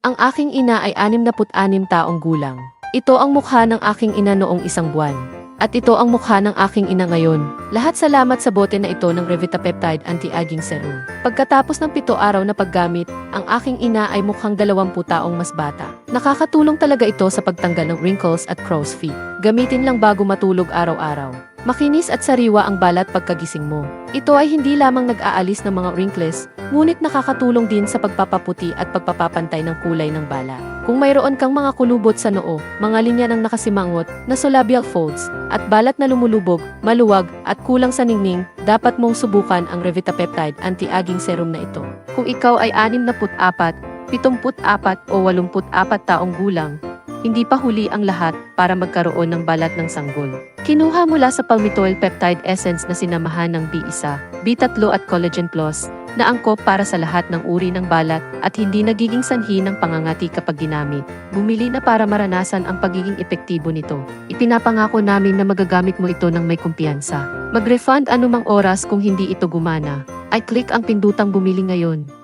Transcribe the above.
Ang aking ina ay 66 taong gulang. Ito ang mukha ng aking ina noong 1 buwan. At ito ang mukha ng aking ina ngayon. Lahat salamat sa bote na ito ng Revitapeptide Anti-Aging Serum. Pagkatapos ng 7 araw na paggamit, ang aking ina ay mukhang 20 taong mas bata. Nakakatulong talaga ito sa pagtanggal ng wrinkles at crow's feet. Gamitin lang bago matulog araw-araw. Makinis at sariwa ang balat pagkagising mo. Ito ay hindi lamang nag-aalis ng mga wrinkles, ngunit nakakatulong din sa pagpapaputi at pagpapapantay ng kulay ng balat. Kung mayroon kang mga kulubot sa noo, mga linya ng nakasimangot, nasolabial folds, at balat na lumulubog, maluwag, at kulang sa ningning, dapat mong subukan ang Revitapeptide Anti-Aging Serum na ito. Kung ikaw ay 64, 74 o 84 taong gulang, hindi pa huli ang lahat para magkaroon ng balat ng sanggol. Kinuha mula sa Palmitoyl Peptide Essence na sinamahan ng B1, B3 at Collagen Plus, na angkop para sa lahat ng uri ng balat at hindi nagiging sanhi ng pangangati kapag ginamit. Bumili na para maranasan ang pagiging epektibo nito. Ipinapangako namin na magagamit mo ito ng may kumpiyansa. Mag-refund anumang oras kung hindi ito gumana. I-click ang pindutang bumili ngayon.